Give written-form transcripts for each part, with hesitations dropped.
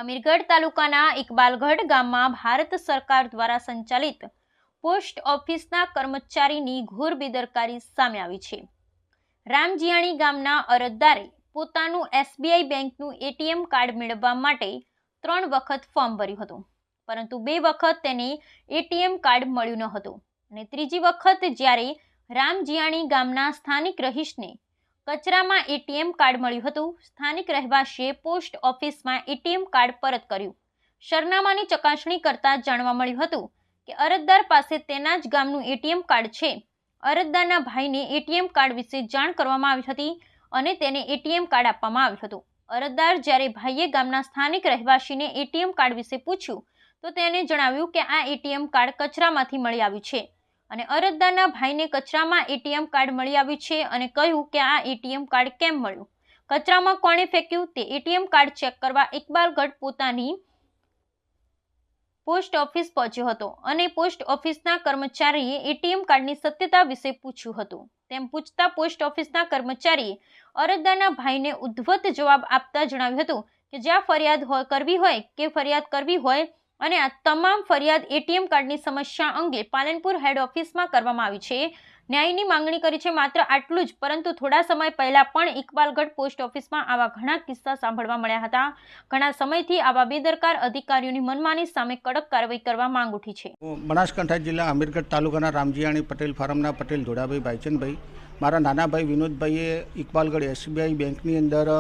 અમીરગઢ તાલુકાના ઇકબાલગઢ ગામમાં ભારત સરકાર દ્વારા સંચાલિત પોસ્ટ ઓફિસના કર્મચારીની ઘોર બેદરકારી સામે આવી છે। રામજીયાણી ગામના અરજદારે પોતાનું એસબીઆઈ બેંકનું એટીએમ કાર્ડ મેળવવા માટે 3 વખત ફોર્મ ભર્યું હતું, પરંતુ 2 વખત તેને એટીએમ કાર્ડ મળ્યું ન હતું અને ત્રીજી વખત જ્યારે રામજીયાણી ગામના સ્થાનિક રહીશને કચરામાં એટીએમ કાર્ડ મળ્યું હતું, સ્થાનિક રહેવાસીએ પોસ્ટ ઓફિસમાં એટીએમ કાર્ડ પરત કર્યું। સરનામાની ચકાસણી કરતા જાણવા મળ્યું હતું કે અરજદાર પાસે તેના જ ગામનું એટીએમ કાર્ડ છે। અરજદારના ભાઈને એટીએમ કાર્ડ વિશે જાણ કરવામાં આવી હતી અને તેને એટીએમ કાર્ડ આપવામાં આવ્યું હતું। અરજદાર જ્યારે ભાઈએ ગામના સ્થાનિક રહેવાસીને એટીએમ કાર્ડ વિશે પૂછ્યું તો તેને જણાવ્યું કે આ એટીએમ કાર્ડ કચરામાંથી મળી આવ્યું છે અને અરજદારના ભાઈને કચરામાં એટીએમ કાર્ડ મળી આવ્યું છે અને કહ્યું કે આ એટીએમ કાર્ડ કેમ મળ્યું, કચરામાં કોણે ફેંક્યું તે એટીએમ કાર્ડ ચેક કરવા ઇકબાલગઢ પોતાની પોસ્ટ ઓફિસ પહોંચ્યો હતો અને પોસ્ટ ઓફિસના કર્મચારીએ એટીએમ કાર્ડની સત્યતા વિશે પૂછ્યું હતું। તેમ પૂછતા પોસ્ટ ઓફિસના કર્મચારીએ અરજદારના ભાઈને ઉદ્ધત જવાબ આપતા જણાવ્યું હતું કે જ્યાં ફરિયાદ કરવી હોય અને આ તમામ ફરિયાદ એટીએમ કાર્ડની સમસ્યા અંગે પાલનપુર હેડ ઓફિસમાં કરવામાં આવી છે। ન્યાયની માંગણી કરી છે। માત્ર આટલું જ, પરંતુ થોડા સમય પહેલા પણ ઇકબાલગઢ પોસ્ટ ઓફિસમાં આવા ઘણા કિસ્સા સાંભળવા મળ્યા હતા। ઘણા સમયથી આવા બેદરકાર અધિકારીઓની મનમાની સામે કડક કાર્યવાહી કરવા માંગ ઉઠી છે। બનાસકાંઠા જિલ્લા અમીરગઢ તાલુકાના રામજીયાણી પટેલ ફાર્મના પટેલ ધોળાભાઈ ભાઈચંદભાઈ, મારા નાના ભાઈ વિનોદભાઈએ ઇકબાલગઢ એસબીઆઈ બેંકની અંદર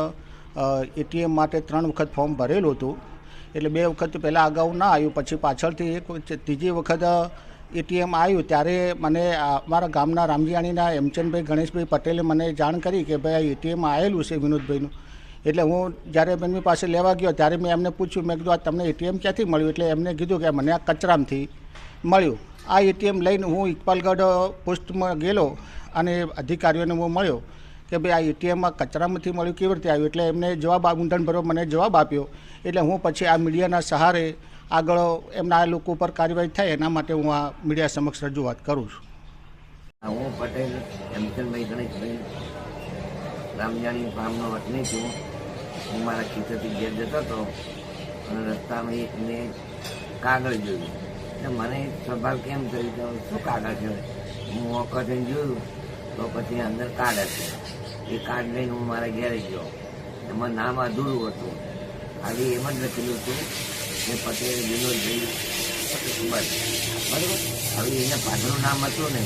એટીએમ માટે 3 વખત ફોર્મ ભરેલું હતું। એટલે 2 વખત પહેલાં અગાઉ ના આવ્યું, પછી પાછળથી ત્રીજી વખત એટીએમ આવ્યું ત્યારે મને મારા ગામના રામજીયાણીના હેમચંદભાઈ ગણેશભાઈ પટેલે મને જાણ કરી કે ભાઈ આ એટીએમ આવેલું છે વિનોદભાઈનું। એટલે હું જ્યારે એમની પાસે લેવા ગયો ત્યારે મેં એમને પૂછ્યું, મેં કીધું આ તમને એટીએમ ક્યાંથી મળ્યું? એટલે એમને કીધું કે મને આ કચરામાંથી મળ્યું। આ એટીએમ લઈને હું ઇકબાલગઢ પોસ્ટમાં ગયેલો અને અધિકારીઓને હું મળ્યો કે ભાઈ આ એટીએમમાં કચરામાંથી મળ્યું, કેવી રીતે આવ્યું? એટલે એમને ઊંડાણભરો મને જવાબ આપ્યો। એટલે હું પછી આ મીડિયાના સહારે આગળ એમના આ લોકો ઉપર કાર્યવાહી થાય એના માટે હું આ મીડિયા સમક્ષ રજૂઆત કરું છું। હું પટેલ હેમચંદભાઈ ગણેશભાઈ રામજાણી ફાર્મનો વતની છું। હું મારા ખેતરથી ઘેર જતો હતો અને રસ્તામાં એક મેં કાગળ જોયું, એટલે મને સવાલ કેમ કર્યું કે શું કાગળ છે? હું વખતે જોયું તો પછી અંદર કાર્ડ હતું। એ કાર્ડ લઈને હું મારા ઘેરે ગયો, એમાં નામ અધૂરું હતું, ખાલી એમ જ લખેલું હતું કે પટેલ વિનોદભાઈ બસ, બરાબર। હવે એને પાછળનું નામ હતું ને,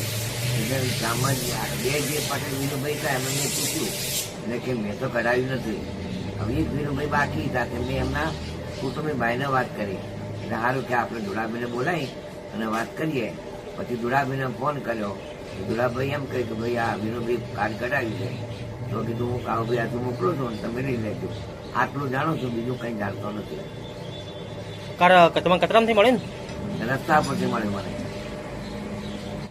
એટલે ગામમાં જે પટેલ વિનોદભાઈ હતા એમને મેં પૂછ્યું, એટલે કે મેં તો કઢાવ્યું નથી। હવે એક વિનોદભાઈ બાકી હતા કે મેં એમના કુટુંબી ભાઈને વાત કરી, એટલે સારું કે આપણે ધોળાભાઈને બોલાવી અને વાત કરીએ। પછી ધોળાભાઈને ફોન કર્યો, ધોળાભાઈ એમ કહ્યું કે ભાઈ આ વિનોદભાઈ કાર્ડ કઢાવ્યું છે, તો કીધું હું કાળુભાઈ આટલું મોકલું છું અને તમે લઈ લેજો। આટલું જાણું છું, બીજું કંઈ જાણતો નથી। તમારા કચરામાંથી મળે ને? રસ્તા પરથી મળે મને।